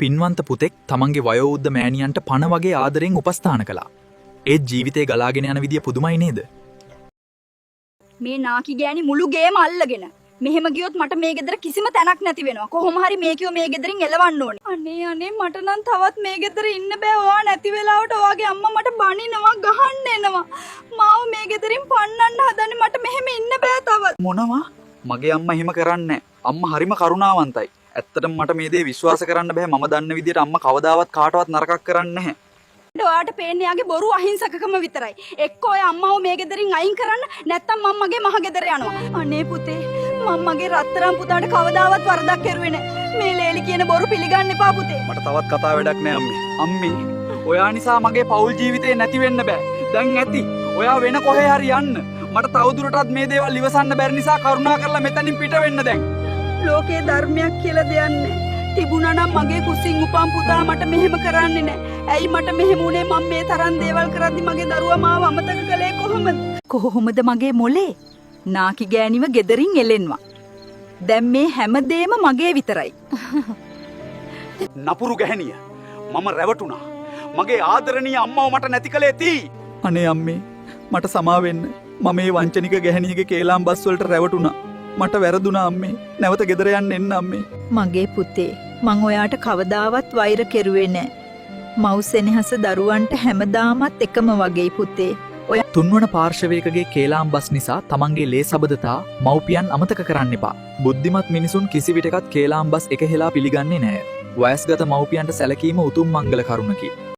පින්වන්ත පුතෙක් තමන්ගේ වයෝවෘද්ධ මෑණියන්ට පණ වගේ ආදරෙන් උපස්ථාන කළා. ඒ ජීවිතේ ගලාගෙන යන විදිය පුදුමයි නේද? මේ නාකි ගෑණි මුළු ගේම අල්ලගෙන මෙහෙම ගියොත් මට මේ ගෙදර කිසිම තැනක් නැති වෙනවා. කොහොම හරි මේකියෝ මේ ගෙදරින් එලවන්න ඕනේ. අනේ මට නම් තවත් මේ ගෙදර ඉන්න බෑ. ඔයා නැති වෙලාවට ඔයාගේ අම්මා මට බනිනවා, ගහන්න එනවා. මාව මේ ගෙදරින් පන්නන්න හදන්නේ. මට මෙහෙම ඉන්න බෑ තවත්. මොනවා? මගේ අම්මා එහෙම කරන්නේ නැහැ. අම්මා හරිම කරුණාවන්තයි. ඇත්තටම මට මේ දේ විශ්වාස කරන්න බෑ. මම දන්න විදියට අම්මා කවදාවත් කාටවත් නරකක් කරන්නේ නැහැ. ඔයාට පේන්නේ යාගේ බොරු අහිංසකකම විතරයි. එක්ක ඔය අම්මව මේ ගෙදරින් අයින් කරන්න, නැත්තම් මම මගේ මහ ගෙදර යනවා. අනේ පුතේ, මම මගේ රත්තරන් පුතාට කවදාවත් වරදක් කරුවේ නැහැ. මේ ලේලි කියන බොරු පිළිගන්න එපා පුතේ. මට තවත් කතා වැඩක් නෑ අම්මේ. අම්මේ, ඔයා නිසා මගේ පෞල් ජීවිතේ නැති වෙන්න බෑ. දැන් ඇති. ඔයා වෙන කොහේ හරි යන්න. මට තවදුරටත් මේ දේවල් ඉවසන්න බැරි නිසා කරුණා කරලා මෙතනින් පිට වෙන්න දැන්. ලෝකේ ධර්මයක් කියලා දෙයක් නැහැ. තිබුණා නම් මගේ කුසින් උපන් පුතා මට මෙහෙම කරන්නේ නැහැ. ඇයි මට මෙහෙම උනේ? මම මේ තරම් දේවල් කරද්දි මගේ දරුවා මාව අමතක කළේ කොහොමද? කොහොමද මගේ මොලේ? නාකි ගෑණිව ගෙදරින් එලෙන්වා. දැන් මේ හැමදේම මගේ විතරයි. නපුරු ගැහණිය. මම රැවටුණා. මගේ ආදරණීය අම්මව මට නැති කළේ තී. අනේ අම්මේ, මට සමා වෙන්න. මම මේ වංචනික ගැහණියගේ කේලාම් බස් වලට රැවටුණා. මට වැරදුනා අම්මේ. නැවත ගෙදර යන්න එන්න අම්මේ. මගේ පුතේ, මං ඔයාට කවදාවත් වෛර කෙරුවේ නෑ. මව් සෙනෙහස දරුවන්ට හැමදාමත් එකම වගේ පුතේ. තුන්වන පාර්ශවයකගේ කේලාම් බස් නිසා තමන්ගේ ලේ සබදතා මව්පියන් අමතක කරන්න එපා. බුද්ධිමත් මිනිසුන් කිසි විටකත් කේලාම් බස් එක හෙලා පිළිගන්නේ නැහැ. වයස්ගත මව්පියන්ට සැලකීම උතුම් මංගල කරුණකි.